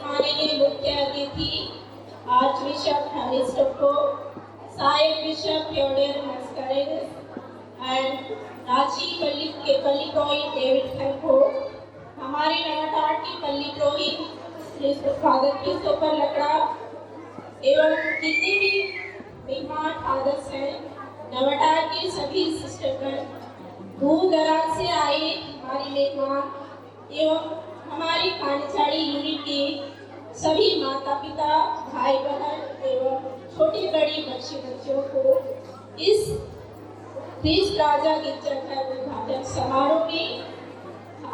माननीय मुख्य अतिथि आर्चबिशप हैरिस टोप्पो, सहायक bishop Theodore Mascarenhas and Ranchi पल्ली के पल्ली पुरोहित डेविड खनखो, हमारे नवाटाट के पल्ली पुरोहित फादर क्रिस्टोफर लकड़ा एवं जितने भी मेहमान फादर्स हैं, नवाटाट के सभी सिस्टरगण, दूर दराज से आए हमारे मेहमान एवं हमारी खानसाड़ी यूनिट के सभी माता पिता, भाई बहन एवं छोटी बड़ी बच्चों को इस देश राजा गिरजाघर उद्घाटन समारोह में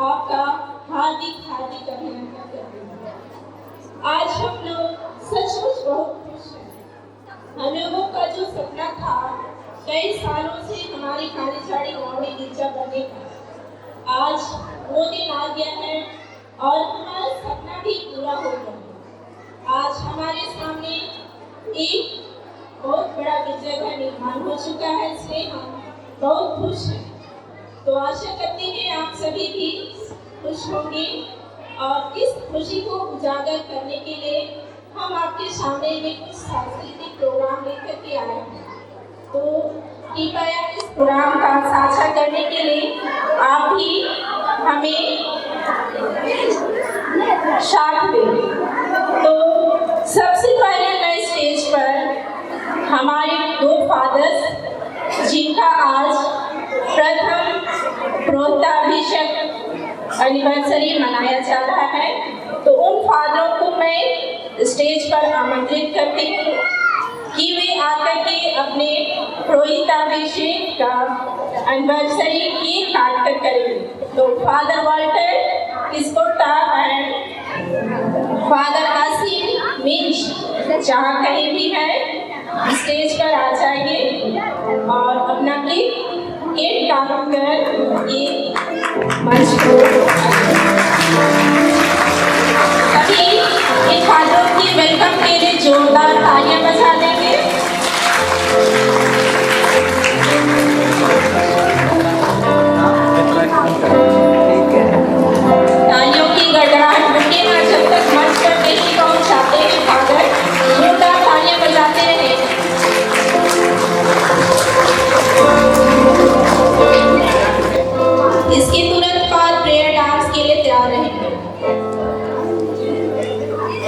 आपका हार्दिक हार्दिक अभिनंदन करते हैं। आज हम लोग सचमुच बहुत खुश हैं। हम लोगों का जो सपना था कई सालों से हमारी खानसाड़ी गाँव में गिरजा बनने का, आज वो दिन आ गया है और हमारा सपना भी पूरा हो गया। आज हमारे सामने एक बहुत बड़ा गिरजाघर निर्माण हो चुका है, इसलिए हम बहुत खुश हैं। तो आशा करते हैं आप सभी भी खुश होंगे और इस खुशी को उजागर करने के लिए हम आपके सामने में कुछ सांस्कृतिक प्रोग्राम लेकर के आए हैं। तो कृपया इस प्रोग्राम का साझा करने के लिए आप भी हमें साथ दें। तो सबसे पहले मैं स्टेज पर हमारे दो फादर्स जिनका आज प्रथम प्रोत्ताभिषेक एनिवर्सरी मनाया जा रहा है, तो उन फादरों को मैं स्टेज पर आमंत्रित करती हूँ कि वे आकर के अपने प्रोहिताभिषेक का एनिवर्सरी केक काट कर करेंगे। तो father Walter Scota and father Asim Minj जहाँ कहीं भी है स्टेज पर आ जाइए और अपना केक काट कर ये मंच को सभी इन फादरों की वेलकम के लिए जोरदार तालियां बजा देंगे। तालियों की गड़गड़ाहट मिटे ना जब तक मंच पर पेशी पहुंचाते हैं फादर, जोरदार तालियां बजाते रहे। इसके तुरंत बाद प्रेयर डांस के लिए तैयार रहेंगे।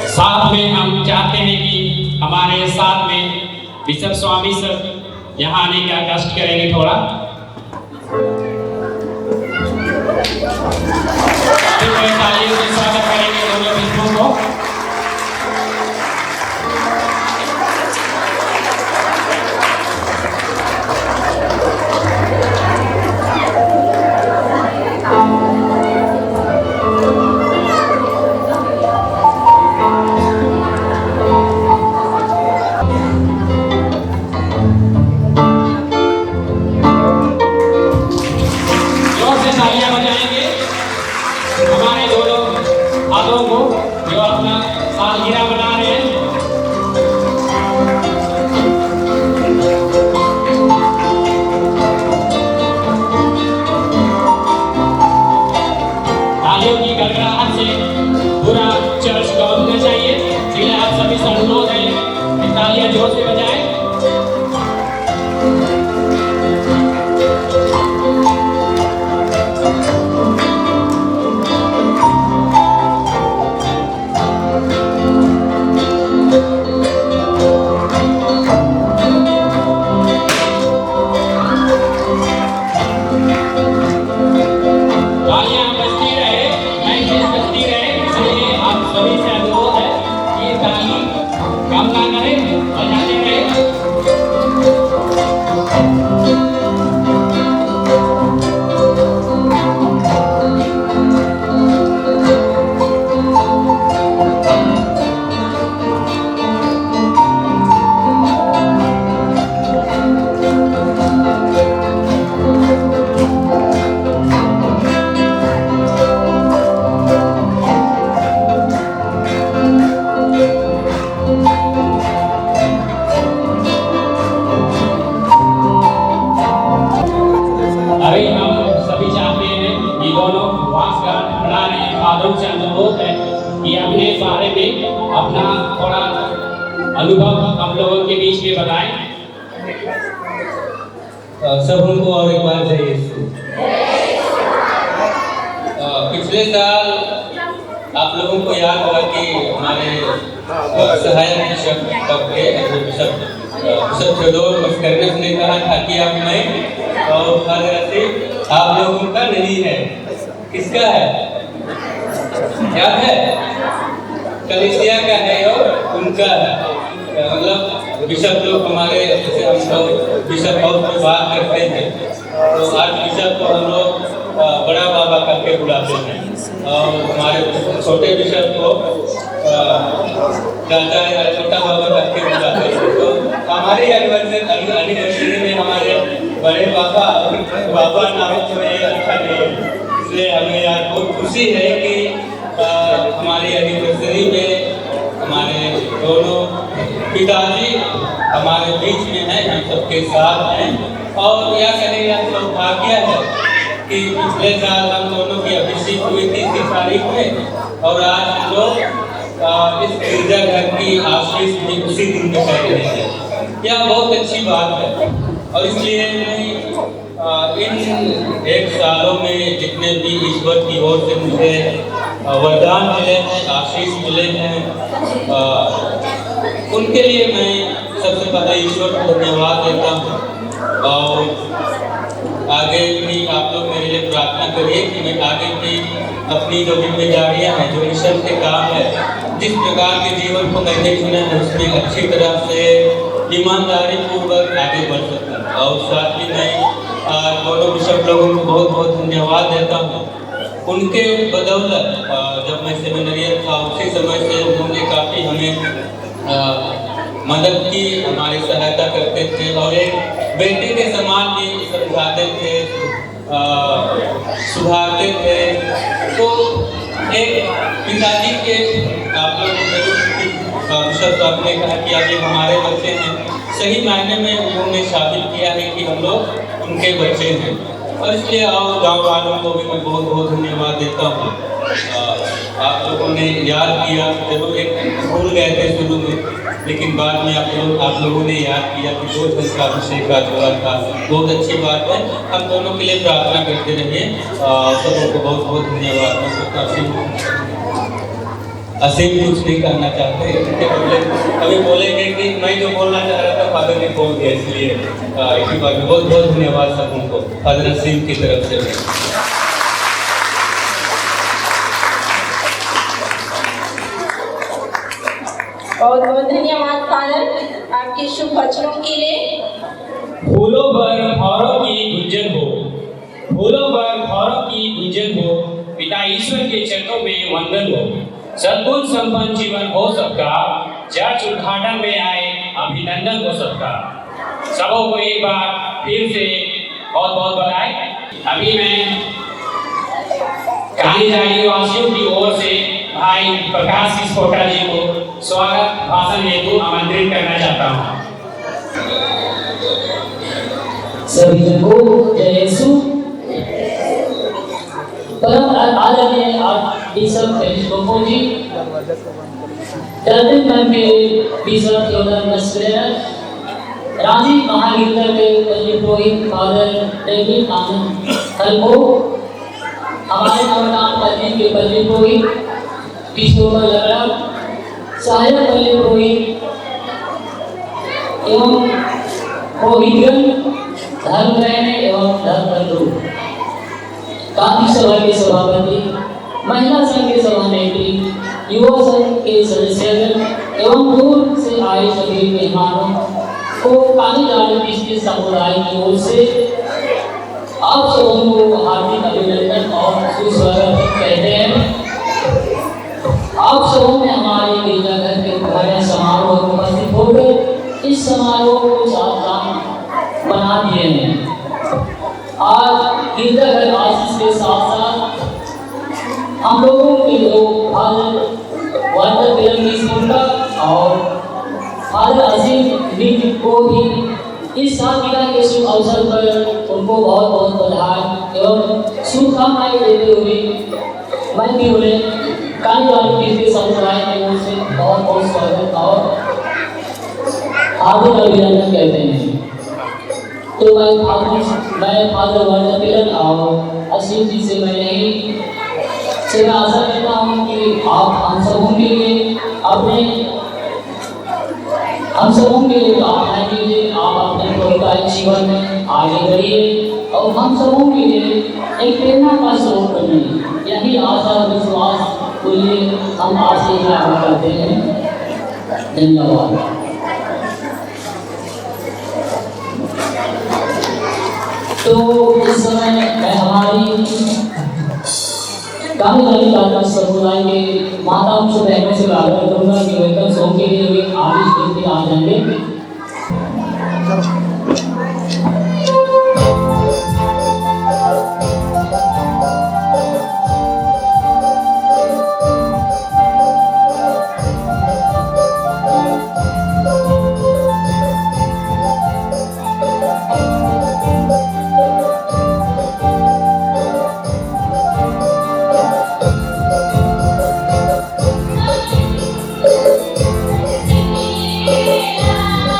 साथ में हम चाहते हैं कि हमारे साथ में बिशप स्वामी सर यहाँ आने का कष्ट करेंगे थोड़ा। तालियों से स्वागत करेंगे दोनों बिशपों को। जो अपना सालगिरह बना रहे हैं, तालियों की गड़गड़ाहट से पूरा चर्च गूंजना चाहिए। इसलिए आप सभी से अनुरोध है कि तालियां जोर से बजाएं। से अनुरोध है कि अपने बारे में अपना थोड़ा अनुभव हम लोगों के बीच में बताएं। सब उनको और एक बार चाहिए। पिछले साल आप लोगों को याद होगा कि हमारे सहायक बिशप बिशप थ्योडोर मस्करेनस ने कहा था कि अब मैं और फादर आप लोगों का नहीं है, किसका है याद है? कलीसिया का है और उनका है। मतलब बिशप लोग हमारे जैसे हम लोग बिशप हाउस में बात करते हैं तो आज बिशप को हम लोग बड़ा बाबा करके बुलाते हैं और हमारे छोटे बिशप को चाचा या छोटा बाबा करके बुलाते हैं। तो हमारी एनिवर्सरी में हमारे बड़े बाबा नाम से अच्छा नहीं है, इसलिए हमें यार बहुत खुशी है कि हमारी एनिवर्सरी में हमारे दोनों पिताजी हमारे बीच में हैं, हम सबके साथ हैं। और यह कहें यह सौभाग्य है कि पिछले साल हम दोनों की अभिषेक हुई थी 30 तारीख में और आज हम लोग इस गिरजाघर की आशीष भी उसी दिन में कर रहे हैं। यह बहुत अच्छी बात है और इसलिए मैं इन 1 सालों में जितने भी ईश्वर की ओर से मुझे वरदान मिले हैं, आशीष मिले हैं, उनके लिए मैं सबसे पहले ईश्वर को धन्यवाद देता हूँ। और आगे भी आप लोग मेरे लिए प्रार्थना करिए कि मैं आगे भी अपनी जो जिम्मेदारियाँ हैं, जो मिशन के काम है, जिस प्रकार के जीवन को मैंने चुना है उसमें अच्छी तरह से ईमानदारी पूर्वक आगे बढ़ सकता। और साथ ही मैं दोनों बिशप लोगों को बहुत बहुत धन्यवाद देता हूँ। उनके बदौलत जब मैं सेमिनरियन था उसी समय से उन्होंने काफ़ी हमें मदद की, हमारी सहायता करते थे और एक बेटे के समान भी समझाते थे, सुधारते थे। तो एक पिताजी के आप लोग बिशप साहब ने कहा कि अब ये हमारे बच्चे हैं, सही मायने में उन्होंने साबित किया है कि हम लोग उनके बच्चे हैं। और इसलिए और गाँव वालों को भी मैं बहुत बहुत धन्यवाद देता हूँ। आप लोगों ने याद किया, चलो एक भूल गए थे शुरू में, लेकिन बाद में आप लोगों ने याद किया कि 2 जन का अभिषेक का हुआ था। बहुत अच्छी बात है, हम दोनों के लिए प्रार्थना करते रहिए। सबों को बहुत बहुत धन्यवाद। असीम कुछ नहीं करना चाहते, अभी बोलेंगे कि मैं जो बोलना चाह रहा था फादर ने बोल दिया, इसलिए इसी बात में बहुत बहुत धन्यवाद सबों को फादर असीम की तरफ से। बहुत बहुत धन्यवाद फादर आपके शुभ वचनों के लिए। फूलों पर फौरों की गुंजन हो, फूलों पर फौरों की गुंजन हो, पिता ईश्वर के चरणों में वंदन हो। सद्गुण संपन्न जीवन हो सबका, चर्च उद्घाटन में आए अभिनंदन हो सबका। सबों को एक बार फिर से बहुत बहुत बधाई। अभी मैं कालीजाई वासियों की ओर से भाई प्रकाश किस्पोटा जी को स्वागत भाषण हेतु आमंत्रित करना चाहता हूँ। सभी जन को जय यीशु। परम आदरणीय बिशप पेरिस्कोपो जी, दर्शन के बिशप योदर मस्करेर, रांची महाविद्यालय के पल्ली पुरोहित फादर डेविड आनंद कलमो, हमारे नवनाथ पल्ली के पल्ली पुरोहित क्रिस्टोफर लगड़ा, सहायक पल्ली पुरोहित एवं पुरोहितगण, धर्मरैन एवं धर्मबंधु, गांधी सभा के सभापति, महिला संघ के सभानेत्री, युवा संघ के सदस्यगण एवं दूर से आए सभी मेहमानों को कालीजाई समुदाय की ओर से आप सबों को हार्दिक अभिनंदन और सुस्वागत कहते हैं। आप सबों ने हमारे गिरजाघर के उद्घाटन समारोह में उपस्थित होकर इस समारोह को सार्थक बना दिए हैं। आज गिरजाघर आशीष के साथ साथ हम लोगों के लोग फादर वाटर फिल्म की स्कूल और फादर अजीम को भी इस सालगिरह के शुभ अवसर पर उनको बहुत बहुत बधाई एवं शुभकामनाएं देते हुए मैं भी उन्हें कालीजाई के समुदाय की ओर से बहुत बहुत स्वागत और हार्दिक अभिनंदन कहते हैं। तो मैं फादर वाटर फिल्म और असीम जी से मैं यही से आशा करता हूँ कि आप हम सबों के लिए प्रार्थना कीजिए, आप अपने वैवाहिक जीवन में आगे बढ़िए और हम सबों के लिए एक प्रेरणा का स्रोत बनिए। यही आशा विश्वास के लिए हम आपसे प्रार्थना करते हैं। धन्यवाद। तो इस समय मैं हमारी कालीजाई समुदाय के माताओं से बहनों से आग्रह करूंगा कि वेलकम सॉन्ग के लिए वे आगे स्टेज पे आ जाएंगे। Yeah.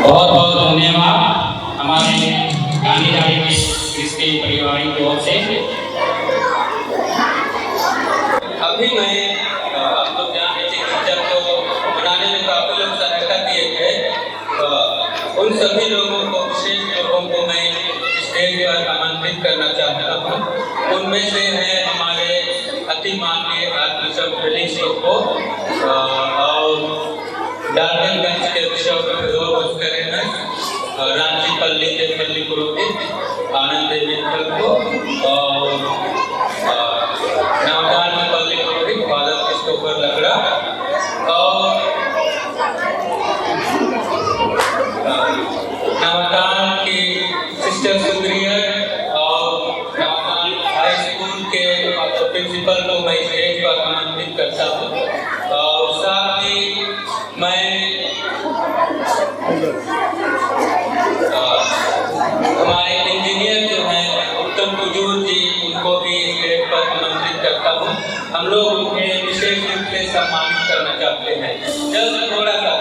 बहुत बहुत धन्यवाद हमारे गाने जाने में इसके परिवार की ओर से। अभी मैं आप लोग जान रहे थे कि जब को बनाने में काफी लोग सहायता किए थे, उन सभी लोगों को, विशेष लोगों को मैं स्टेज पर आमंत्रित करना चाहता हूँ। उनमें से है हमारे अति माननीय आर्चबिशप फेलिक्स को और डाल्टनगंज के बिशप रांची पल्ली के पल्ली पुरोहित आनंद विठल को और नामदान के पल्ली पुरोहित फादर क्रिस्टोफर लकड़ा और नामदान की सिस्टर सुग्रियर और नामदान हाई स्कूल के प्रिंसिपल को मैं स्टेज पर आमंत्रित करता हूँ। और साथ ही मैं हमारे इंजीनियर जो हैं उत्तम कुजूर जी, उनको भी स्टेज पर आमंत्रित करता हूँ। हम लोग उन्हें विशेष रूप से सम्मानित करना चाहते हैं। जल्द थोड़ा सा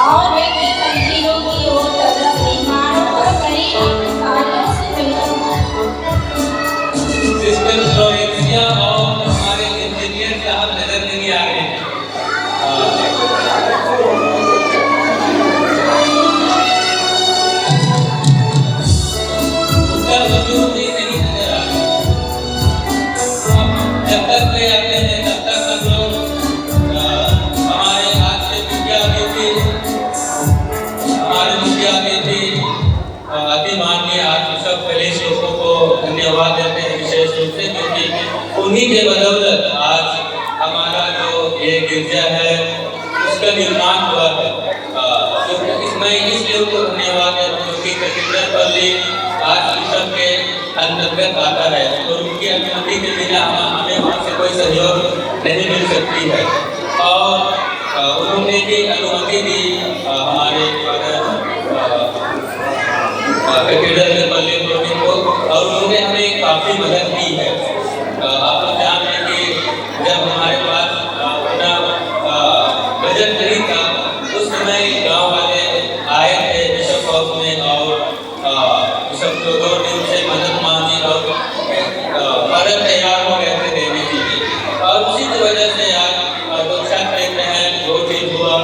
और व्यक्ति संजीवों की ओर तरफ निर्माण और करीब सालों से सिस्टर फ्लोरेंसिया और हमारे इंजीनियर साहब नजर नहीं आ रहे हैं। उसका वजूद ही नहीं नजर आ रहा। जब तक वे आते हैं तब तक हम लोग हमारे हाथ से मुखिया भी थी, हमारे मुखिया भी थी अति माननीय आर्चबिशप फेलिक्स को धन्यवाद देते हैं विशेष रूप से, क्योंकि उन्हीं के बदौलत आज हमारा जो ये गिरजा है उसका निर्माण हुआ है। इसमें इसलिए उनको धन्यवाद देते हैं क्योंकि कैथेड्रल पल्ली आर्चबिशप के अंतर्गत आता है और उनकी अनुमति के बिना हमें वहाँ से कोई सहयोग नहीं मिल सकती है। और उन्होंने भी अनुमति दी हमारे कैथेड्रल के पल्ली पुरोहित को, और उन्होंने हमें काफ़ी मदद की है। आप लोग जान रहे हैं कि जब हमारे पास अपना बजट नहीं था उस समय गांव वाले आए थे बिशप हाउस में और बिशप चौधरी ने उनसे मदद मांगी और मदद तैयार हो गए थे देने के लिए। और उसी की वजह से आज दो छत लेते हैं, दो चीज हुआ,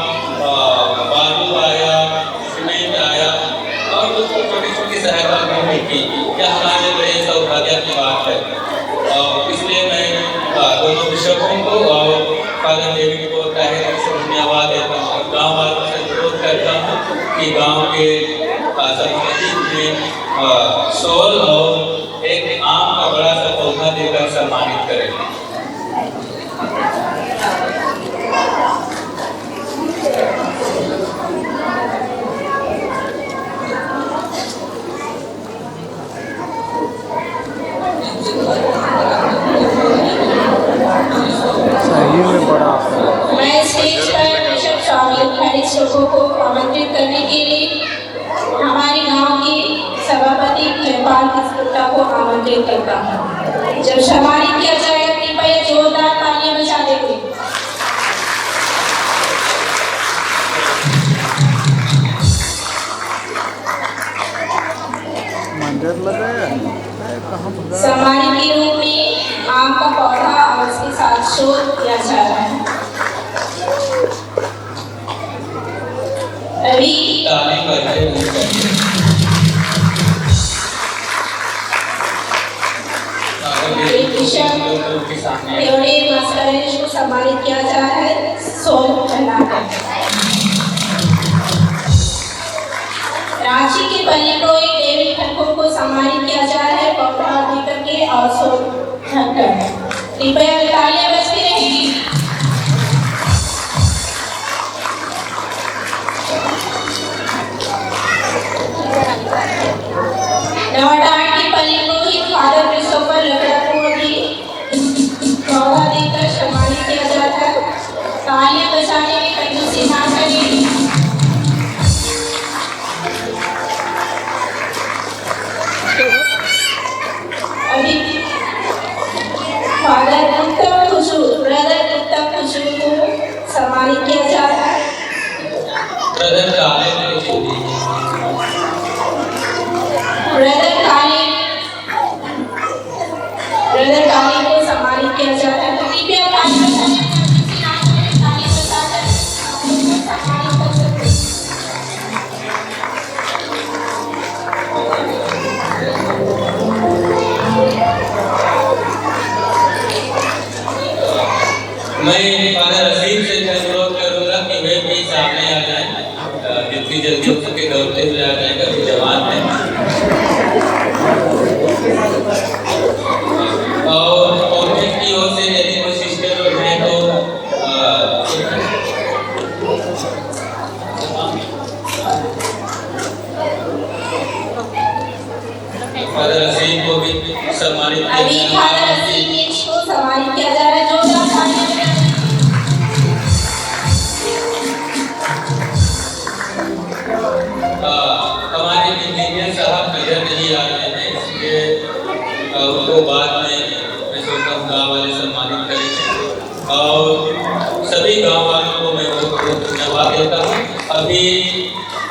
बालू आया, सहायता करने की, यह हमारे लिए सौभाग्य की बात है। और इसलिए मैं दोनों बिशपों को और फादर डेविड को तहे दिल से धन्यवाद देता हूँ। गाँव वालों से अनुरोध करता हूँ कि गाँव के समिति में शॉल और एक आम का बड़ा सा पौधा देकर सम्मानित करें। मैं स्टेज पर बिशप शामिल हैरिस लोगों को आमंत्रित करने के लिए हमारे गांव की सभापति जयपाल गुप्ता को आमंत्रित करता हूँ। जब सम्मानित किया जाएगा कृपया जोरदार तालियां बजा देंगे। सम्मानित के रूप में आम का पौधा और उसके साथ शोध किया जा रहा है। अभी को सम्मानित किया जा रहा है सोल पहनाकर। रांची के पल्लीकोई डेविड ठाकुर को सम्मानित किया जा रहा है पौधा देकर के और सोल ढककर। कृपया तालियां बजती रहेंगी। नवाडांड की पल्लीकोई फादर क्रिस्टोफर लकड़ा को भी पौधा देकर सम्मानित किया जाता है। तालियां बजाने में कंजूसी ना करें। अभी फादर उत्तम खुशबू ब्रदर उत्तम खुशबू को सम्मानित किया जा रहा है। ब्रदर काले को सम्मानित किया जा रहा है। तो कृपया ताली बजाकर सम्मानित कर सकते हैं। मैं फादर असीम से अनुरोध करूंगा कि वे भी सामने आ जाएं, जितनी जल्दी हो सके दौड़ते हुए आ जाएं, कभी जवान है। और कॉन्वेंट की ओर से यदि कोई सिस्टर लोग हैं तो फादर असीम को भी सम्मानित अभी फादर असीम को सम्मानित किया जा रहा है। जोरदार तालियां बजाएं। हमारे इंजीनियर साहब नजर नहीं आ रहे हैं, इसलिए उनको बाद में मैं सोचता हूँ गाँव वाले सम्मानित करेंगे। और सभी गाँव वालों को मैं बहुत धन्यवाद देता हूँ। अभी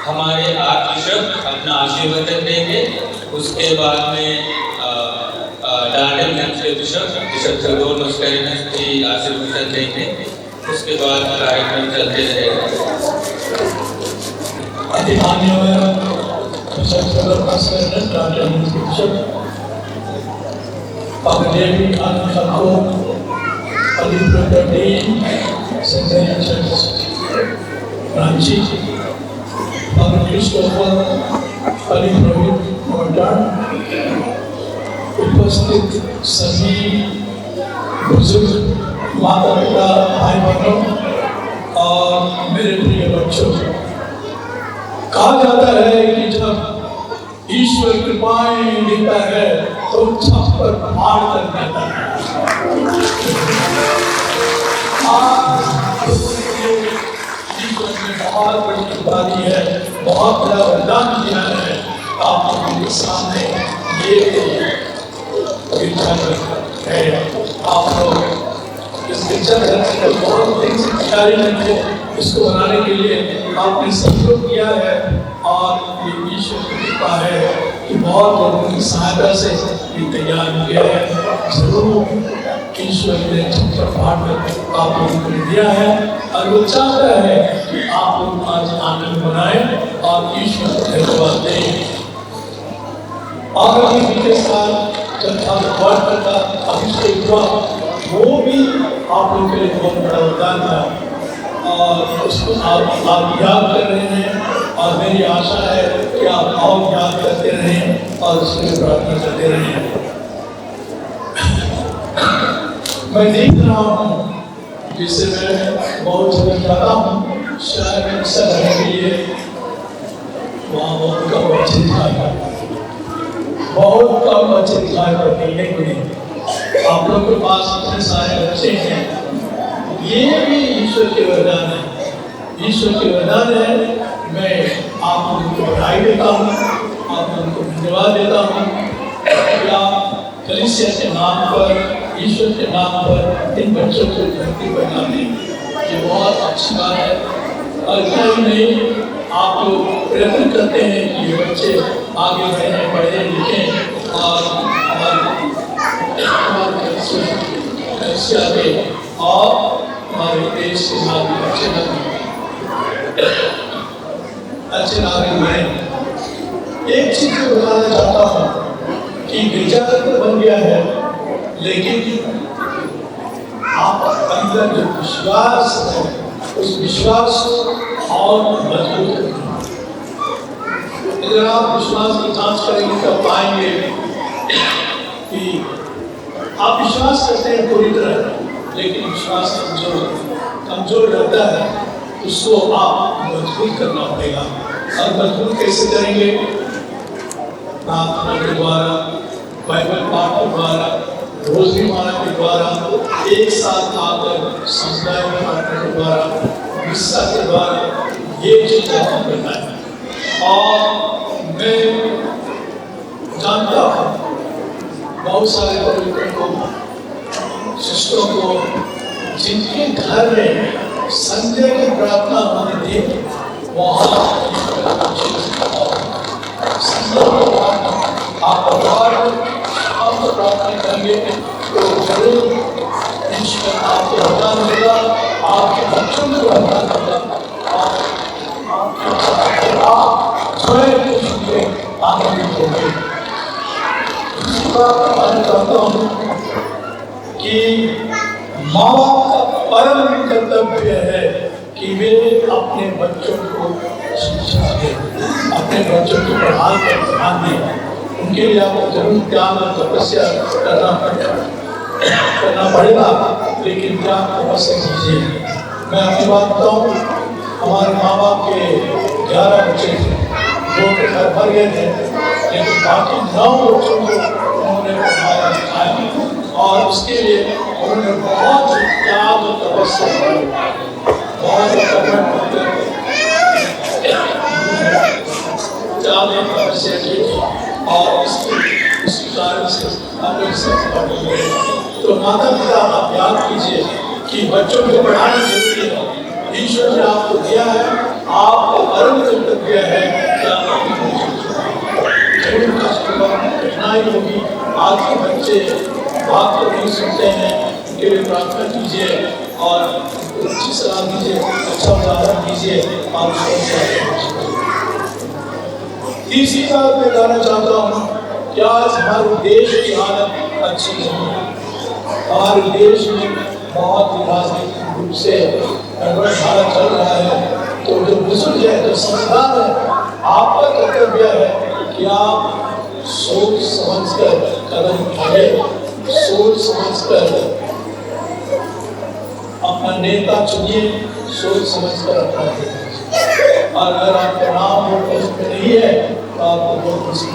हमारे आर्च बिशप अपना आशीर्वचन देंगे, उसके बाद में डार्डनगंज के बिशप थेओडोर मस्करेनस की आशीर्वचन देंगे। उसके बाद कार्यक्रम चलते रहेगा। रांची फादर क्रिस्टोफर उपस्थित सभी बुजुर्ग माता पिता भाई बहनों और मेरे प्रिय बच्चों, कहा जाता है कि जब ईश्वर कृपाएं देता है तो छत पर पहाड़ कर देता है। ईश्वर ने बहुत बड़ी कृपा दी है, बहुत बड़ा वरदान दिया है। आप लोगों के सामने ये है, आप लोग इस गिरजा घर को बहुत दिन से तैयारी में थे। इसको बनाने के लिए आपने सहयोग किया है और ये ईश्वर की कृपा है कि बहुत लोगों की सहायता से ये तैयार हो गया है। जरूर ईश्वर ने पहाड़ में आप लोगों को दिया है और वो चाहता है कि आप लोग आज आनंद मनाएं और ईश्वर को धन्यवाद दें। और अभी बीते साल जब हम क्वार्टर का अभिषेक हुआ वो भी आप लोगों के लिए बहुत बड़ा वरदान था और उसको आप याद कर रहे हैं और मेरी आशा है कि आप और याद करते रहें और उसके लिए प्रार्थना करते रहें। मैं देख रहा हूँ जिससे मैं बहुत जगह जाता हूँ शायद अक्सर रहने के लिए वहाँ बहुत कम बच्चे दिखाई पड़ते, बहुत कम बच्चे दिखाई पड़ते हैं। लेकिन आप लोग के पास इतने सारे बच्चे हैं, ये भी ईश्वर के वरदान है, ईश्वर के वरदान है। मैं आप लोगों को बधाई देता हूँ, आप लोगों को धन्यवाद देता हूँ कि आप कलीसिया के नाम पर, ईश्वर के नाम पर इन बच्चों को धरती पर लाते हैं, ये बहुत अच्छी बात है। और इतना ही नहीं, आप लोग प्रयत्न करते हैं कि ये बच्चे आगे बढ़ें, पढ़े लिखें और हमारे कलीसिया के और हमारे देश के नागरिक अच्छे नागरिक बने। एक चीज को बताना चाहता हूँ कि गिरजाघर बन गया है, लेकिन आप अंदर जो विश्वास है उस विश्वास को और मजबूत करें। अगर आप विश्वास की जांच करेंगे तो पाएंगे कि आप विश्वास करते हैं पूरी तरह, लेकिन विश्वास कमजोर रहता है, उसको आप मजबूत करना पड़ेगा। और मजबूत कैसे करेंगे? प्रार्थना के द्वारा, बाइबल पाठ के द्वारा, रोजरी माला के द्वारा, एक साथ आकर समुदाय में प्रार्थना के द्वारा, हिस्सा के द्वारा, ये चीज आपको करना है। और मैं जानता हूँ बहुत सारे पवित्रों को, शिष्टों को, जिनके घर में संजय की प्रार्थना होती थी, वहाँ आप प्रार्थना करेंगे तो जरूर ईश्वर आपको वरदान देगा, आपके बच्चों को वरदान देगा, आप स्वयं को सुनिए, आनंदित होंगे। इसी बात मैं चाहता हूँ कि माँ बाप का परम कर्तव्य है कि वे अपने बच्चों को शिक्षा दें, अपने बच्चों को पढ़ाई पर ध्यान दें। उनके लिए आपको जरूर त्याग और तपस्या करना पड़ेगा, लेकिन त्याग तपस्या कीजिए। मैं अपनी बात बताऊँ, हमारे माँ बाप के 11 बच्चे थे, 2 के घर भर गए थे, लेकिन बाकी 9 बच्चों को उन्होंने पढ़ाया लिखाया और उसके लिए उन्होंने बहुत त्याग और तपस्या की, बहुत त्याग और तपस्या की और इसके कारण से हम लोग सफल हुए। तो माता पिता आप याद कीजिए कि बच्चों को पढ़ाना जरूरी है, ईश्वर ने आपको दिया है, आपका परम कर्तव्य है कि आप अपने जरूर कठिनाई होगी। आज के बच्चे बात को नहीं सुनते हैं, उनके लिए प्रार्थना कीजिए और अच्छी सलाह दीजिए, अच्छा उदाहरण दीजिए। आप तीसरी बात मैं कहना चाहता हूँ कि आज हमारे देश की हालत अच्छी नहीं है। हमारे देश में बहुत ही राजनीतिक रूप से गड़बड़ चल रहा है। तो जो बुजुर्ग है, जो समझदार है, आपका कर्तव्य है कि आप सोच समझकर कदम उठाइए, सोच समझकर अपना नेता चुनिए, सोच समझकर अपना नेता। और अगर आपका नाम वोट लिस्ट में नहीं है तो आपको वोट लिस्ट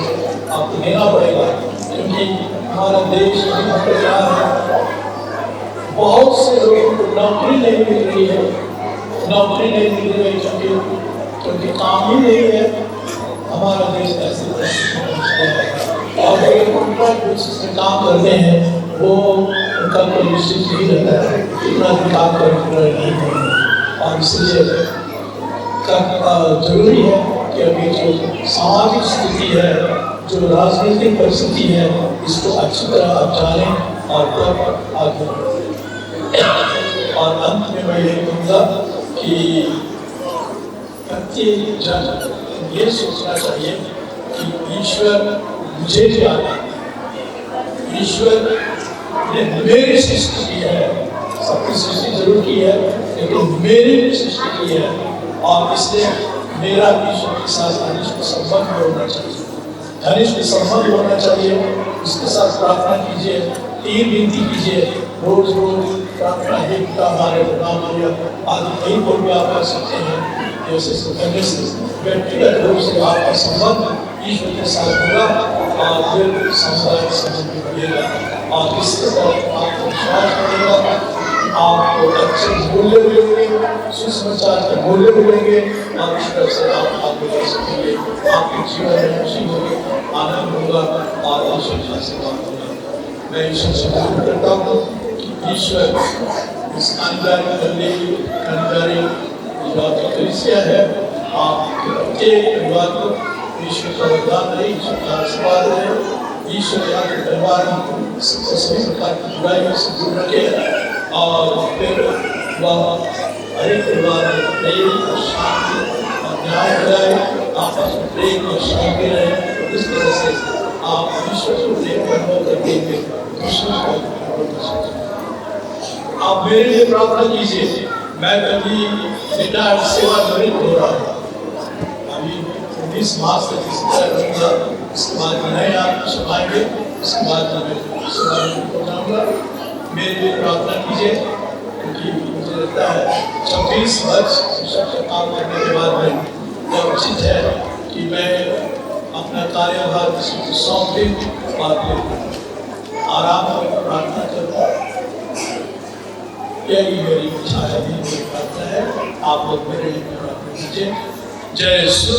आपको देना पड़ेगा, क्योंकि हमारा देश तैयार है। बहुत से लोगों को नौकरी नहीं मिल रही है, नौकरी नहीं मिल रही है क्योंकि काम ही नहीं है। हमारा देश ऐसे और जो कॉन्ट्रैक्ट बेसिस में काम करते हैं वो उनका कोई निश्चित नहीं रहता है, इतना भी काम कर नहीं है। और इसलिए जरूरी है कि अभी जो सामाजिक स्थिति है, जो राजनीतिक परिस्थिति है, इसको अच्छी तरह आप जानें और तब आगे बढ़ें। और अंत में मैं ये कहूँगा कि प्रत्येक जन ये सोचना चाहिए कि ईश्वर मुझे जाना। ईश्वर ने मेरी सृष्टि की है, सबकी सृष्टि जरूर की है, लेकिन मेरी भी सृष्टि की है, और इसलिए मेरा ईश्वर के साथ घनिष्ठ संबंध होना चाहिए, घनिष्ठ संबंध होना चाहिए। उसके साथ प्रार्थना कीजिए, तीन विनती कीजिए, रोज रोज प्रार्थना हे पिता हमारे आदि कई को भी आप कर सकते हैं। जैसे करने से व्यक्तिगत रूप से आपका संबंध ईश्वर के साथ होगा और फिर सामुदायिक संबंध बढ़ेगा और इसके तरफ आपको विश्वास बढ़ेगा, आपको अच्छे मूल्य मिलेंगे, सुसमाचार के मूल्य मिलेंगे और इस तरह से आप आगे बढ़ सकेंगे। आपके जीवन में खुशी होगी, आनंद होगा और ईश्वर का आशीर्वाद होगा। मैं ईश्वर से प्रार्थना करता हूँ, ईश्वर इस अनजानी कलीसिया है, आपके प्रत्येक परिवार को ईश्वर का वरदान है, ईश्वर का आशीर्वाद है। ईश्वर आपके परिवार में सभी प्रकार की बुराइयों से दूर रखे और फिर वह हर एक परिवार में प्रेम और शांति और न्याय कराए, आपस में प्रेम और शांति रहे। इस तरह से आप ईश्वर को प्रेम करने करके दूसरों को आप मेरे लिए प्रार्थना कीजिए। मैं कभी रिटायर्ड सेवानिवृत्त हो रहा हूँ, अभी 19 मार्च तक इसी तरह रहूँगा, इसके बाद नए आप सुनाएंगे, इसके बाद मैं सेवानिवृत्त हो जाऊँगा। मेरे लिए प्रार्थना कीजिए, क्योंकि मुझे लगता है 26 वर्ष शिक्षक का काम करने के बाद में यह उचित है कि मैं अपना कार्यभार किसी को सौंप दें और फिर आराम कर प्रार्थना करूँ। यही मेरी इच्छा है, यही मेरी प्रार्थना है। आप लोग मेरे लिए प्रार्थना कीजिए। जय यीशु।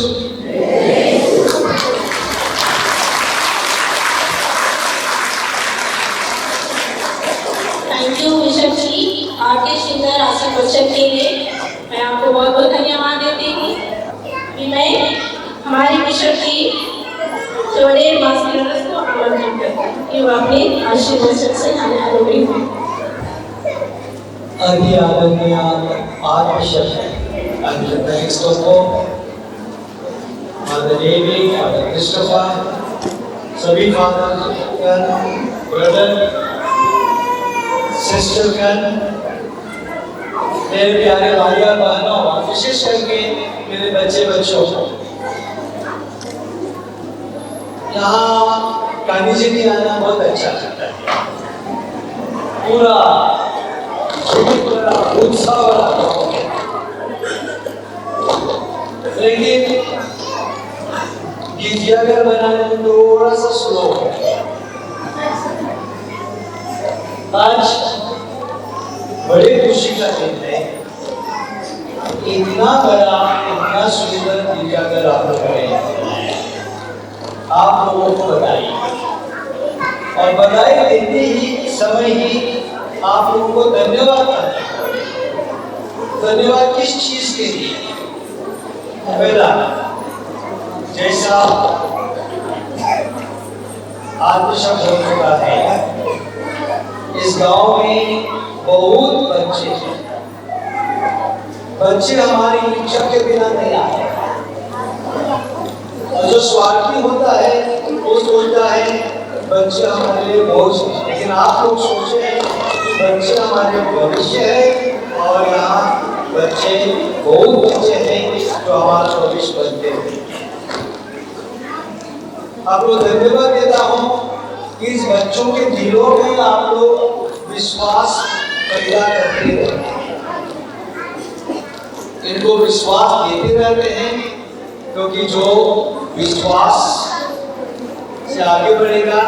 थैंक यू बिशप जी, आपके सुंदर आशीर्वाद वचन के लिए मैं आपको बहुत बहुत धन्यवाद देती हूँ। कि मैं हमारी बिशप जी जोड़े मास्टर्स को आमंत्रित करती हूँ कि वो अपने आशीर्वाद वचन से हमें आरोग्य दें। अभी आदरणीय आर्चबिशप को फादर डेविड, फादर क्रिस्टोफर, सभी फादर ब्रदर सिस्टर, मेरे प्यारे भाइयों बहनों, विशेष करके मेरे बच्चों, यहाँ गांधी जी भी आना बहुत अच्छा लगता है। पूरा उत्साह वाला, लेकिन गीतियागर बनाने में थोड़ा सा स्लो है। आज बड़े खुशी का दिन है, इतना बड़ा, इतना सुंदर गीतियागर आप लोग करें, आप लोगों को बधाई। और बधाई देते ही समय ही आप लोगों को धन्यवाद करना। धन्यवाद किस चीज के लिए? पहला, जैसा आर्चबिशप बोल चुका है, इस गांव में बहुत बच्चे हैं। बच्चे हमारी इच्छा के बिना नहीं आते। और जो स्वार्थी होता है वो सोचता है बच्चे हमारे लिए बोझ हैं, लेकिन आप लोग सोचे हैं बच्चे हमारे भविष्य है और यहाँ बच्चे बहुत बच्चे हैं जो हमारा भविष्य बनते हैं। आप लोग धन्यवाद देता हूँ कि इस बच्चों के दिलों में आप लोग विश्वास पैदा करते रहते हैं, इनको विश्वास देते रहते हैं, क्योंकि जो विश्वास से आगे बढ़ेगा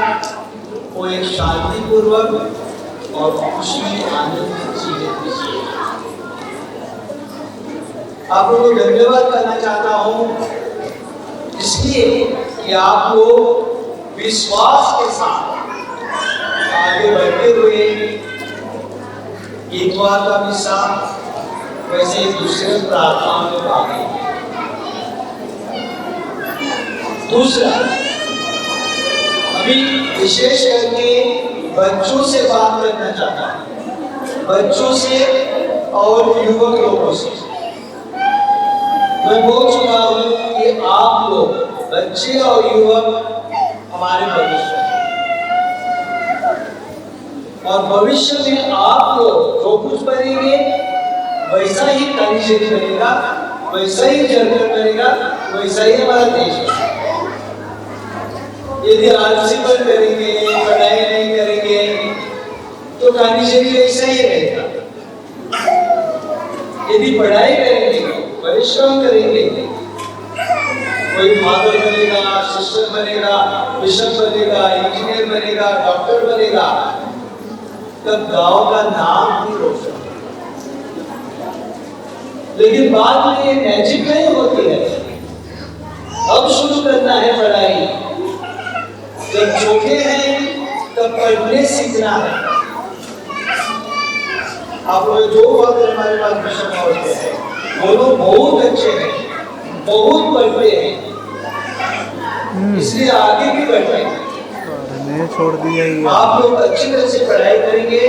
वो एक शांतिपूर्वक और खुशी आनंद जीवन जिएगा। आप लोगों को धन्यवाद करना चाहता हूँ इसलिए कि आप लोग विश्वास के साथ आगे बढ़ते हुए इतवार का मिसा वैसे दूसरे प्रार्थना में भाग लेंगे। दूसरा, अभी विशेष करके बच्चों से बात करना चाहता हूँ, बच्चों से और युवक लोगों से। मैं बोल चुका हूँ कि आप लोग बच्चे और युवक हमारे भविष्य है। और भविष्य में आप लोग जो कुछ बनेंगे वैसा ही कालीशेरी बनेगा, वैसा ही जर्नल बनेगा, वैसा ही हमारा देश है। यदि आलसी पर करेंगे, पढ़ाई नहीं करेंगे तो कालीशेरी वैसा ही रहेगा। यदि पढ़ाई करेंगे, परिश्रम करेंगे, कोई फादर बनेगा, सिस्टर बनेगा, बिशप बनेगा, इंजीनियर बनेगा, डॉक्टर बनेगा, तब गांव का नाम भी रोशन होगा। लेकिन बाद में ये मैजिक नहीं होती है। अब शुरू करना है पढ़ाई। जब छोटे हैं तब पढ़ने सीखना है। आप लोग जो फादर हमारे पास बिशप होते हैं वो लोग बहुत अच्छे हैं, बहुत पढ़ते हैं, इसलिए आगे भी बढ़ते हैं। छोड़ दिया ही आप लोग अच्छी तरह से पढ़ाई करेंगे,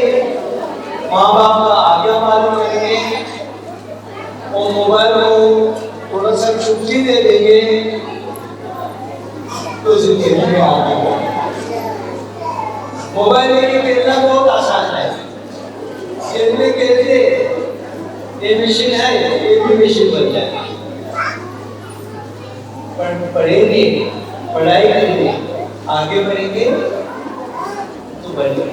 माँ बाप का आज्ञा पालन करेंगे, और मोबाइल को थोड़ा सा छुट्टी दे देंगे तो जिंदगी में आगे बढ़ेंगे। मोबाइल लेके खेलना बहुत आसान है। खेलते खेलते ये मशीन है, ये भी मशीन बन जाएगी। पढ़ेंगे, पढ़ाई करेंगे, आगे बढ़ेंगे तो बढ़ेंगे।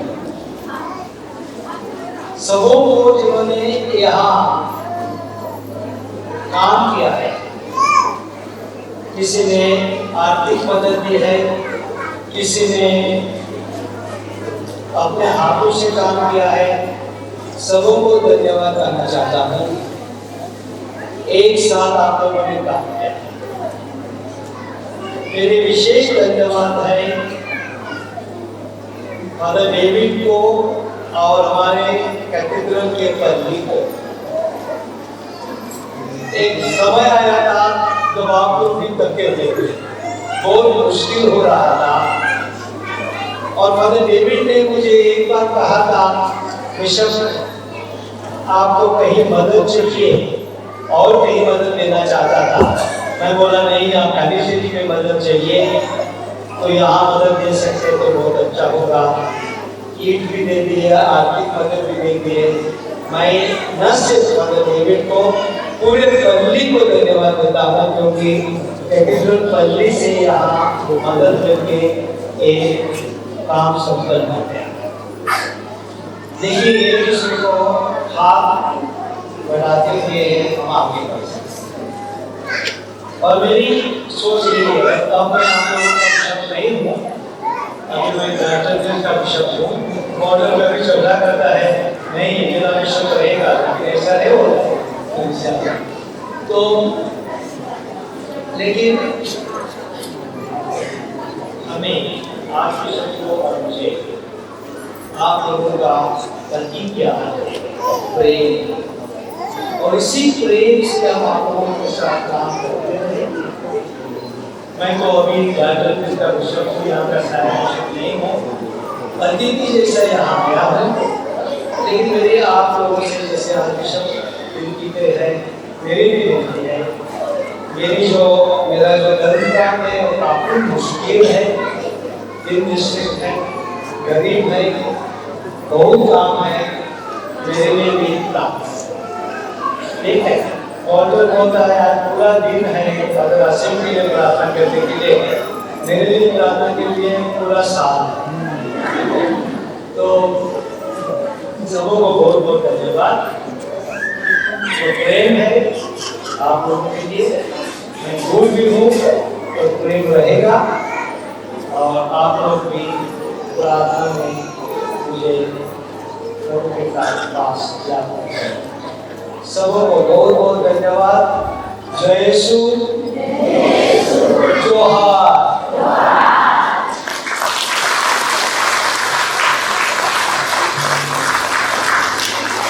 सबों को जिन्होंने यहाँ काम किया है, किसी ने आर्थिक मदद दी है, किसी ने अपने हाथों से काम किया है, सबों को धन्यवाद करना चाहता हूँ। एक साथ आप लोगों ने काम किया। मेरी विशेष धन्यवाद है फादर डेविड को और हमारे कैथेड्रल के पल्ली को। एक समय आया था जब आप लोग भी थके थे, बहुत मुश्किल हो रहा था, और फादर डेविड ने मुझे एक बार कहा था, बिशप आपको कहीं मदद चाहिए, और कहीं मदद लेना चाहता था। मैं बोला नहीं, आप कालीशेरी में मदद चाहिए तो यहाँ मदद दे सकते तो बहुत अच्छा होगा। ईट भी दे दिए, आर्थिक मदद भी दे दिए। मैं न सिर्फ फादर डेविड को, पूरे पल्ली को धन्यवाद देता हूँ, क्योंकि कैथेड्रल पल्ली से यहाँ मदद करके एक काम संपन्न हो गया। देखिए, एक दूसरे को हाथ बढ़ाते हुए हम आगे बढ़ सकते। और मेरी सोच यही है, अब मैं आप लोगों का बिशप नहीं हूँ, अभी मैं कैथेड्रल का बिशप हूँ। मॉडल में भी चल रहा करता है, नहीं मेरा बिशप रहेगा, लेकिन ऐसा नहीं हो रहा है। तो लेकिन हमें आज बिशप को और मुझे आप लोगों का प्रतिज्ञा प्रेम, और इसी प्रेम से हम आप लोगों के साथ काम करते हैं। मैं तो अभी कैथेड्रल का बिशप हूँ, यहाँ का सारा बिशप नहीं हूँ, अतिथि जैसा यहाँ आया हूँ। लेकिन मेरे आप लोगों से जैसे आज बिशप विनती है, मेरी भी विनती है। मेरा जो धर्म काम है वो काफी मुश्किल है, दिन डिस्ट्रिक्ट है, गरीब है, बहुत काम है, मेरे लिए भी इतना ठीक है। ऑर्डर होता है, आज पूरा दिन है फादर आसिम के लिए प्रार्थना करने के लिए, मेरे लिए प्रार्थना के लिए पूरा साल है। तो सबों को बहुत बहुत धन्यवाद। तो प्रेम है आप लोगों के लिए, मैं भूल भी हूँ तो प्रेम रहेगा, और आप लोग भी प्रार्थना में मुझे उनके पास जाना। सबों को बहुत बहुत धन्यवाद। जय यीशु, जोहार।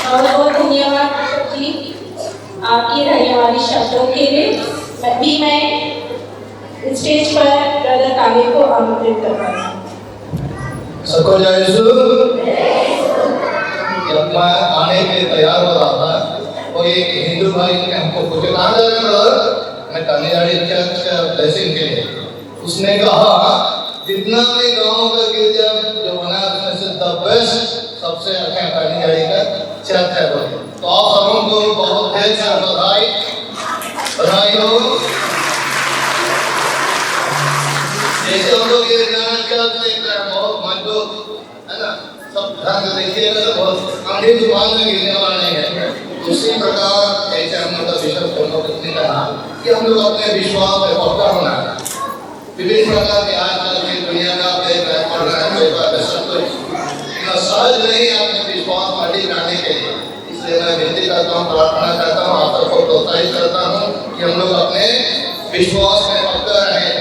बहुत बहुत धन्यवाद बिशप जी आपकी धन्यवादी शब्दों के लिए। अभी मैं स्टेज पर ब्रदर काव्य को आमंत्रित करता हूँ। सबको जय यीशु। जब मैं आने के लिए तैयार हो रहा था तो एक हिंदू भाई ने हमको पूछा, कहाँ जा रहे हैं ब्रदर? मैं तमिलनाडु चर्च ब्लेसिंग के लिए। उसने कहा जितना भी गाँव का गिरजा जो बना है उसमें से द बेस्ट सबसे अच्छा करने जाएगा चर्च है वो। तो आप सबों को बहुत ढेर सारा बधाई हो। जैसे हम लोग ये चर्च देख रहे हैं बहुत मजबूत है ना, सब ध्यान से देखिएगा तो बहुत आंधी तूफान में गिरने वाला नहीं है। उसी प्रकार ऐसे हम लोग का विश्वास करना कितने कहा कि हम लोग अपने विश्वास पे पक्का होना है। विभिन्न प्रकार के आजकल की दुनिया में आप देख रहे हैं पढ़ रहे हैं सब कुछ इतना सहज नहीं है अपने विश्वास माटी लाने के लिए। इसलिए मैं विनती करता हूँ, प्रार्थना करता हूँ, आप सबको प्रोत्साहित करता हूँ कि हम लोग अपने विश्वास में पक्का रहें।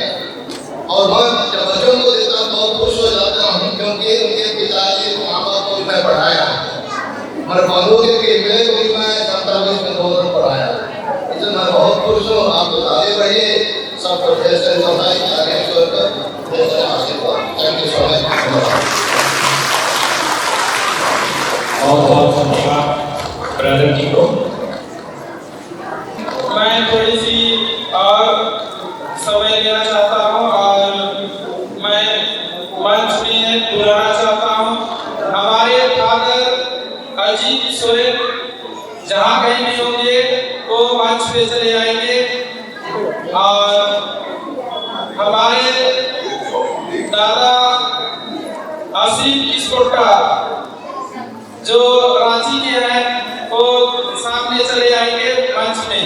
और मैं जब बच्चों को देखता हूँ बहुत खुश हो जाता हूँ क्योंकि उनके पिताजी माँ बाप को मैं पढ़ाया, मेरे बंधु के मेरे को भी मैं संताविश में 2 दिन पढ़ाया। इसलिए मैं बहुत खुश हूँ। आप लोग आगे बढ़िए, सबको ढेर सारी बधाई, आगे छोड़कर ढेर सारे आशीर्वाद। Thank you so much. बहुत धन्यवाद ब्रदर जी को। मैं थोड़ी सी और समय लेना चाहता हूँ और मैं मंच में बुलाना चाहता हूँ हमारे फादर अजीत सोरेन। जहाँ कहीं भी होंगे वो मंच पे चले आएंगे। और हमारे दादा आसिफ किस्कोटा जो रांची के हैं वो सामने चले आएंगे मंच में।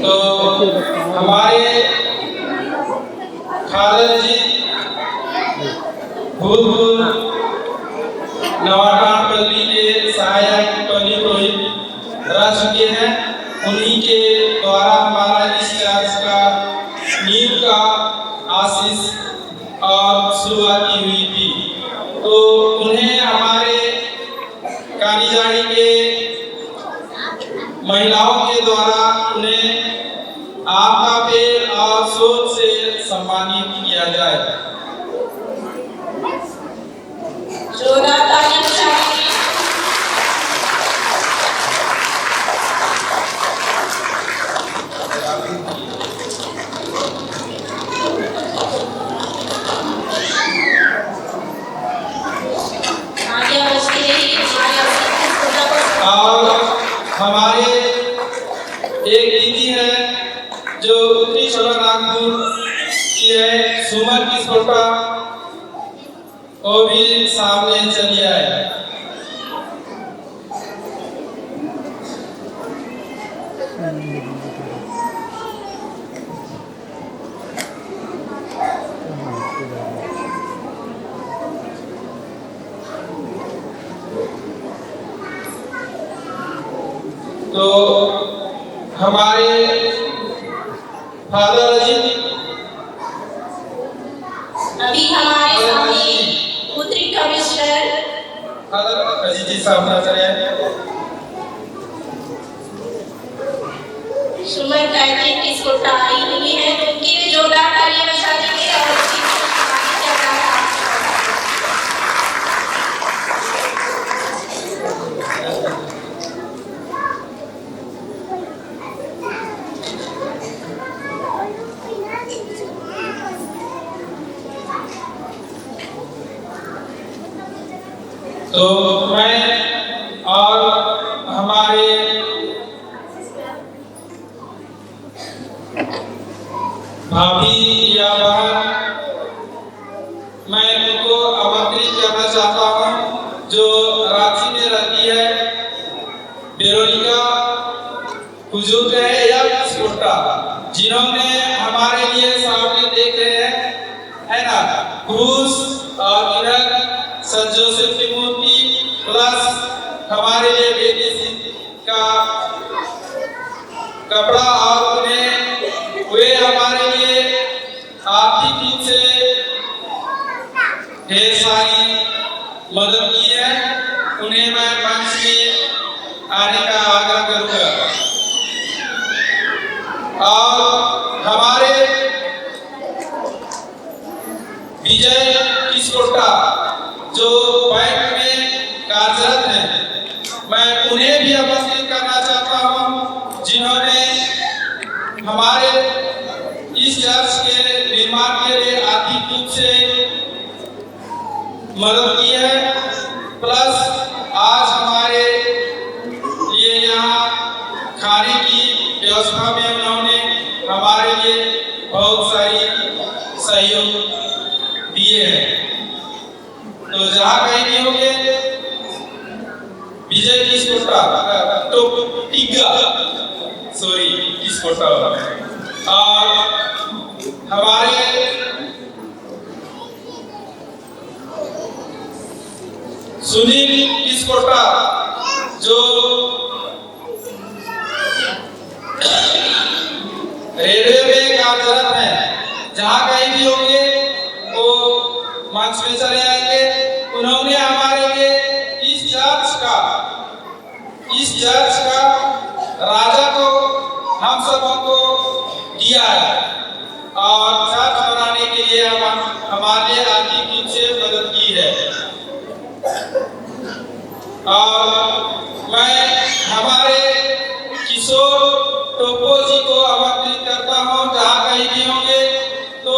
तो हमारे फादर जी भूतपूर्व नवाटापल्ली के सहायक पुरोहित रह चुके हैं। उन्हीं के द्वारा हमारा इस चर्च का नींव का आशीष और शुरुआती हुई थी। तो उन्हें हमारे कानीजाड़ी के महिलाओं के द्वारा उन्हें आपका पेड़ और सोच से सम्मानित किया जाए। जोरदार तालियां बजाइए। आगे बजती रही और हमारे एक दीदी है जो उत्तरी नागपुर की है, सुमन किस्कोटा, वो भी सामने चली आए। तो हमारे फादर अजीत अभी हमारे सामने उत्तरी कमिश्नर फादर अजीत जी सामने चले आए। सुमन गायत्री किस्कोटा आई हुई है, तो उनकी भी जोरदार तालियां बजा दीजिए और उसी को आगे चल रहा है। तो मैं और हमारे भाभी या बहन, मैं उनको आमंत्रित करना चाहता हूँ जो रांची में रहती है, वेरोनिका हुजूर है या किस्कोटा, जिन्होंने हमारे लिए सामने देख रहे हैं, है ना, क्रूस और इधर संत जोसेफ की मूर्ति प्लस हमारे लिए बेटी का कपड़ा और उन्हें वे हमारे लिए आर्थिक रूप से ढेर सारी मदद की है। उन्हें मैं मंच में आने का आग्रह करूंगा। और हमारे विजय किस्कोटा जो बैंक में कार्यरत हैं, मैं उन्हें भी आमंत्रित करना चाहता हूं, जिन्होंने हमारे इस चर्च के निर्माण के लिए आर्थिक रूप से मदद की है। प्लस आज हमारे लिए यहाँ खाने की व्यवस्था में उन्होंने हमारे लिए बहुत सारी सहयोग दिए हैं। तो जहाँ कहीं भी होंगे विजय किस्कोटा तो टिग्गा किस्कोटा और हमारे सुनील किस्कोटा जो रेलवे में कार्यरत हैं, जहाँ कहीं भी होंगे वो मंच में चले आएंगे। उन्होंने हमारे लिए इस चर्च का राजा को हम सबको दिया है और चर्च बनाने के लिए हमारे लिए आर्थिक रूप से मदद की है। और मैं हमारे किशोर टोपो जी को आमंत्रित करता हूँ, जहाँ कहीं भी होंगे तो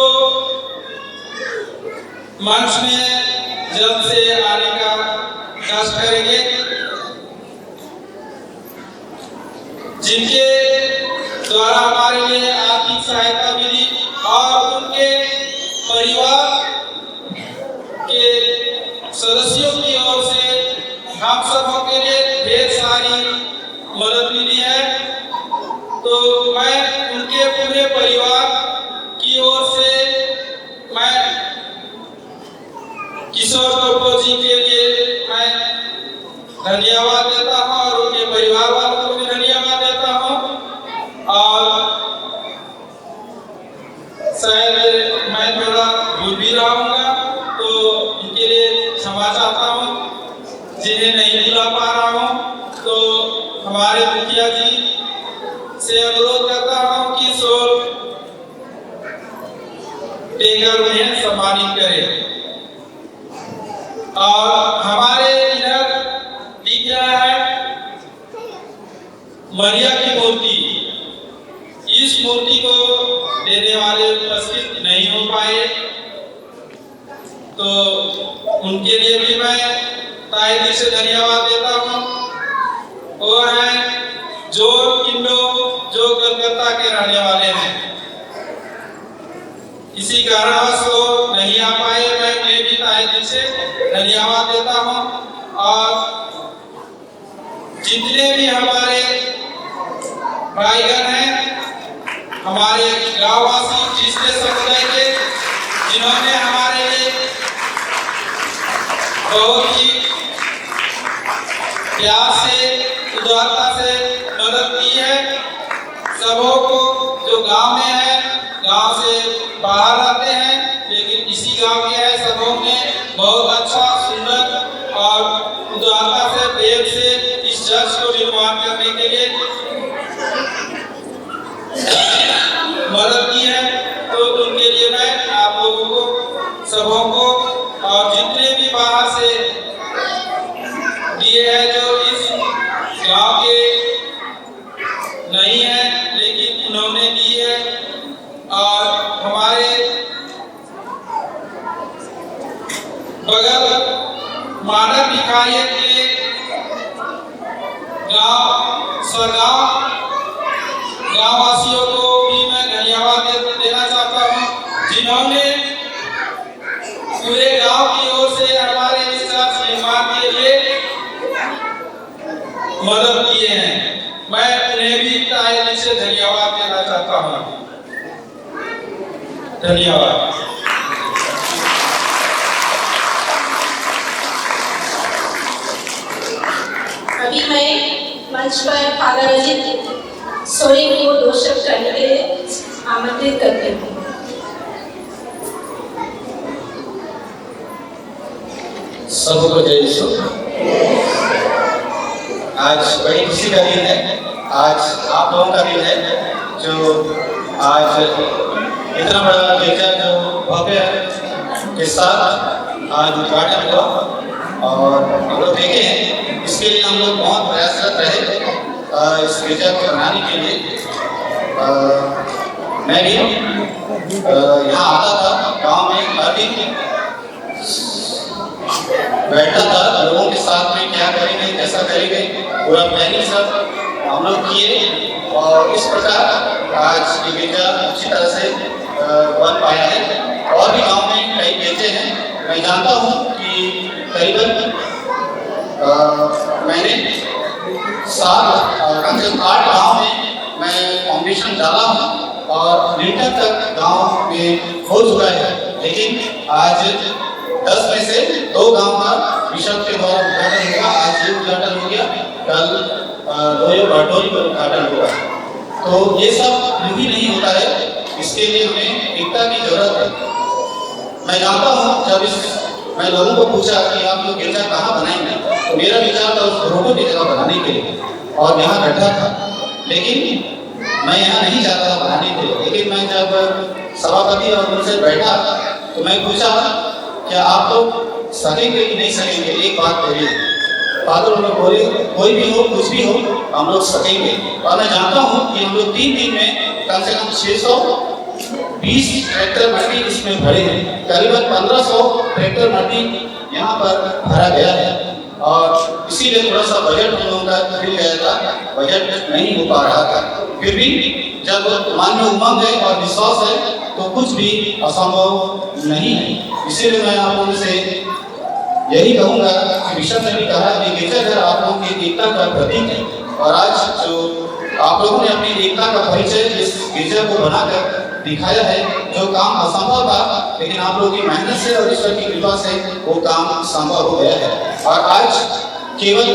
मंच में जल्द से आने का कष्ट करेंगे। जिनके द्वारा हमारे लिए आर्थिक सहायता मिली और उनके परिवार के सदस्यों की ओर से हम सबों के लिए ढेर सारी मदद मिली है। तो मैं उनके पूरे परिवार की ओर से मैं किशोर टोपो जी के लिए मैं धन्यवाद देता हूँ और उनके परिवार वालों को भी धन्यवाद देता हूँ। और शायद मैं थोड़ा भूल भी रहूँगा तो उनके लिए क्षमा चाहता हूँ, जिन्हें नहीं बुला पा रहा हूँ। तो हमारे मुखिया जी से अनुरोध करता हूँ कि सोल देकर उन्हें सम्मानित करें। और हमारे इधर दिख रहा है मरिया की मूर्ति। इस मूर्ति को देने वाले उपस्थित नहीं हो पाए, तो उनके लिए भी मैं तहे दिल से धन्यवाद देता हूँ। वो है जोर किंडो जो कलकत्ता के रहने वाले हैं। किसी कारणवश वो नहीं आ पाए, मैं उन्हें भी तहे दिल से धन्यवाद देता हूँ। और जितने भी हमारे भाईगण हैं, हमारे गांववासी जिसके समुदाय के, जिन्होंने हमारे लिए बहुत ही प्यार से उदारता से मदद की है। सबों को जो गांव में है, गांव से बाहर रहते हैं लेकिन इसी गांव के हैं, सबों ने बहुत अच्छा सुंदर और उदारता से प्रेम से इस चर्च को निर्माण करने के लिए मदद की है। तो उनके लिए मैं आप लोगों को सबों को और जितने भी बाहर से दिए हैं, जो इस गांव के नहीं है लेकिन उन्होंने दी है। और हमारे बगल मानव भिखारी के गांव सरगांव गांववासियों को भी मैं धन्यवाद देना चाहता हूं, जिन्होंने पूरे गांव की ओर से हमारे इस चर्च निर्माण के लिए मदद किए हैं। मैं उन्हें भी तहे दिल से धन्यवाद देना चाहता हूं। धन्यवाद। अभी मैं मंच पर फादर अजित सोरेन को 2 शब्द कहने के लिए आमंत्रित करती हूँ। सबको जय यीशु। आज बड़ी खुशी का दिन है, आज आप लोगों का दिन है जो आज इतना बड़ा गिरजा जो भव्य के साथ आज उद्घाटन हुआ और हम लोग देखे हैं। इसके लिए हम लोग बहुत प्रयासरत रहे इस गिरजा को बनाने के लिए। मैं भी यहाँ आता था गांव में, हर दिन बैठता था लोगों के साथ में, क्या करेंगे कैसा करेंगे, पूरा प्लानिंग सब हम लोग किए और इस प्रकार आज ये गिरजा अच्छी तरह से बन पाया है। और भी गांव में कई गिरजे हैं, मैं जानता हूँ कि करीबन मैंने 8 गांव में मैं फाउंडेशन डाला हूँ और लिंटर तक गांव में हो चुका है, लेकिन आज 10 में से 2 गांव का बिशप के द्वारा उद्घाटन हुआ। आज ये उद्घाटन हो गया, कल लोयो बाटोली पर उद्घाटन होगा। तो ये सब यूं ही नहीं होता है, इसके लिए हमें एकता की जरूरत है। मैं जानता हूँ जब मैं लोगों को पूछा कि आप लोग गिरजा कहाँ बनाएंगे, तो मेरा विचार था उस रोडों की जगह बनाने के लिए और यहाँ गड्ढा था, लेकिन मैं यहाँ नहीं जाता था बनाने के लिए। लेकिन मैं जब सभापति और उनसे बैठा तो मैं पूछा क्या आप लोग सकेंगे कि नहीं सकेंगे, एक बात करिए। फादर लोग बोले कोई भी हो कुछ भी हो हम लोग सकेंगे। और मैं जानता हूँ कि हम लोग 3 दिन में कम से कम 620 ट्रैक्टर मट्टी इसमें भरे हैं, करीबन 1500 ट्रैक्टर मट्टी यहाँ पर भरा गया है। और इसीलिए थोड़ा सा बजट हम लोगों का हिल गया था, बजट नहीं हो पा रहा था। फिर भी जब मन में उमंग है और विश्वास है तो कुछ भी असंभव नहीं है। इसीलिए मैं आप लोगों से यही कहूँगा कि बिशप ने भी कहा कि गिरजाघर आप लोगों की एकता का प्रतीक है और आज जो आप लोगों ने अपनी एकता का परिचय इस गिरजा को बनाकर दिखाया है। जो काम असंभव था लेकिन आप लोगों की मेहनत से और ईश्वर की कृपा से वो काम संभव हो गया है। और आज केवल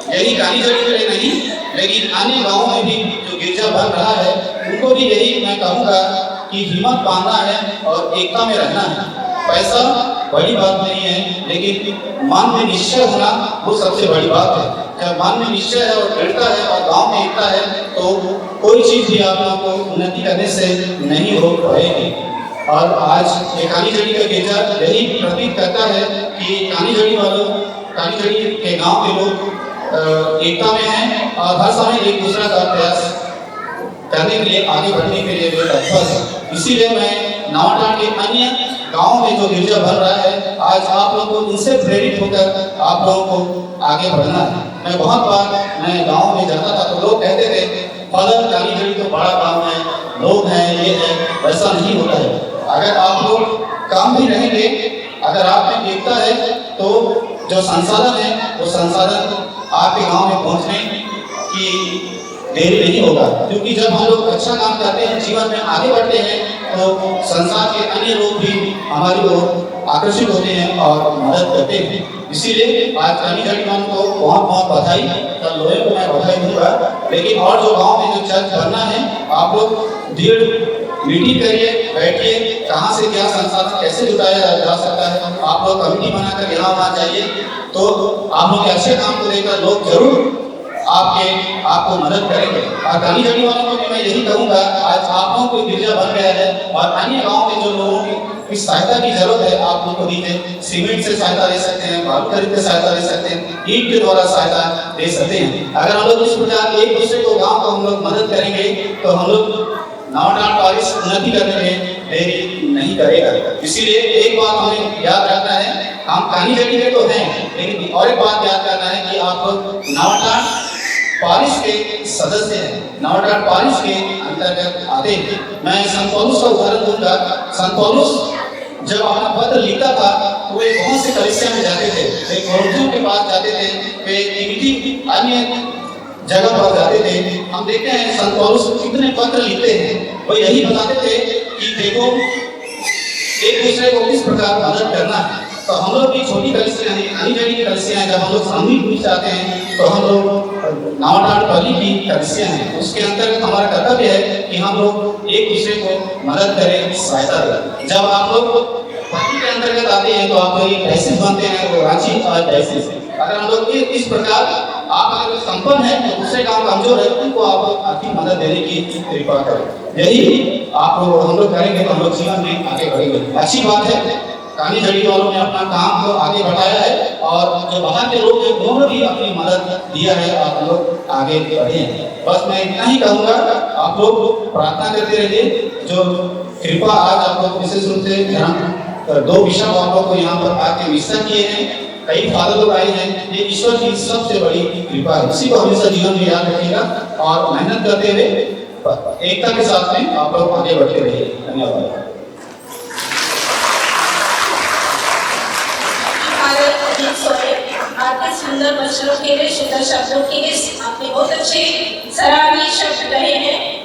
यही कालीजड़ी के लिए नहीं, लेकिन अन्य गाँवों में भी जो गिरजा बन रहा है उनको भी यही मैं कहूँगा कि हिम्मत बांधना है और एकता में रहना है। पैसा बड़ी बात नहीं है, लेकिन मन में निश्चय होना वो सबसे बड़ी बात है। जब मन में निश्चय है और दृढ़ता है और गांव में एकता है तो कोई चीज भी आप लोगों को उन्नति करने से नहीं हो पाएगी। और आज ये कालीजड़ी का गिरजा यही प्रतीक करता है कि कालीजड़ी के गांव के लोग एकता में हैं और हर समय एक दूसरा का प्रयास करने के लिए, आगे बढ़ने के लिए वे तत्पर है। इसीलिए मैं नवाटांड के अन्य गाँव में जो गिरजा बन रहा है, आज आप लोगों को इनसे प्रेरित होकर आप लोगों को आगे बढ़ना है। मैं बहुत बार मैं गाँव में जाता था तो लोग कहते थे फादर कालीजड़ी तो बड़ा काम है, लोग हैं, ये है, वैसा नहीं होता है। अगर आप लोग काम भी रहेंगे, अगर आप में एकता है तो जो संसाधन है वो संसाधन आपके गाँव में पहुँचने की देरी नहीं होगा। क्योंकि जब हम लोग अच्छा काम करते हैं, जीवन में आगे बढ़ते हैं, तो संसार के अन्य लोग भी हमारी ओर आकर्षित होते हैं और मदद करते हैं। इसीलिए आज कालीजड़ी मान को बहुत बहुत बधाई, कल लोहे को मैं बधाई दूंगा। लेकिन और जो गांव में जो चर्च बनना है, आप लोग दृढ़ मीटिंग करिए, बैठिए, कहाँ से क्या संसाधन कैसे जुटाया जा सकता है। आप लोग कमेटी बनाकर यहाँ आना चाहिए, तो आप लोग के अच्छे काम को देखकर लोग जरूर आपको मदद करेंगे। और कालीजड़ी वालों को भी मैं यही कहूँगा, आज आप लोगों को गिरजा बन गया है और अन्य गाँव में जो लोगों की सहायता की जरूरत है आप लोग को दीजिए। सीमेंट से सहायता दे सकते हैं, बालू खरीद के सहायता दे सकते हैं, ईंट के द्वारा सहायता दे सकते हैं। अगर हम लोग इस प्रकार एक दूसरे को गाँव को हम लोग मदद करेंगे तो हम लोग नवाटांड पारिश उन्नति करने में देरी नहीं करेगा। इसीलिए एक बात हमें याद रखना है, हम कालीजड़ी के तो हैं, लेकिन और एक बात याद करना है कि आप लोग नवाटांड पारिश के सदस्य हैं, नवाटांड पारिश के अंतर्गत आते हैं। मैं संत पौलुस का उदाहरण दूंगा। संत पौलुस जब अपना पत्र लिखता था तो वे बहुत से कलीसिया में जाते थे, वे कोरिन्थियों के पास जाते थे, वे तिमोथी अन्य जगह पर जाते थे। हम देखते हैं संत पौलुस कितने पत्र लिखते हैं, वो यही बताते थे कि देखो एक दूसरे को किस प्रकार मदद करना है। तो हम लोग भी छोटी कलीसियां हैं, कालीजड़ी की कलीसियां हैं, जब हम लोग सामूहिक रूप से आते हैं तो हम लोग नवाटांड पल्ली की कलीसियां हैं, उसके अंतर्गत हमारा कर्तव्य है कि हम लोग एक दूसरे को मदद करें, सहायता दें। जब आप लोग पल्ली के अंतर्गत आते हैं तो आप लोग एक डायसिस बनते हैं, वो रांची और डायसिस। अगर हम लोग इस प्रकार आप अगर संपन्न है तो दूसरे काम कमजोर है उनको आप आर्थिक मदद देने की कृपा करें। यही आप लोग हम लोग करेंगे तो हम लोग जीवन में आगे बढ़ेंगे। अच्छी बात है कानी झड़ी वालों ने अपना काम को आगे बढ़ाया है और जो बाहर के लोग हैं उन्होंने भी अपनी मदद दिया है और हम लोग आगे बढ़े हैं। बस मैं इतना ही कहूँगा, आप लोग प्रार्थना करते रहिए। जो कृपा आज आप लोग विशेष रूप से दो बिशप आप लोग को यहाँ पर आके विस्तार किए हैं, कई फादर लोग आए हैं, ये ईश्वर की सबसे बड़ी कृपा है। इसी को हमेशा जीवन में याद रखिएगा और मेहनत करते हुए एकता के साथ में आप लोग आगे बढ़ते रहिए। धन्यवाद। आपके सुंदर वचनों के लिए, सुंदर शब्दों के लिए आपने बहुत अच्छे सराहनीय शब्द कहे हैं।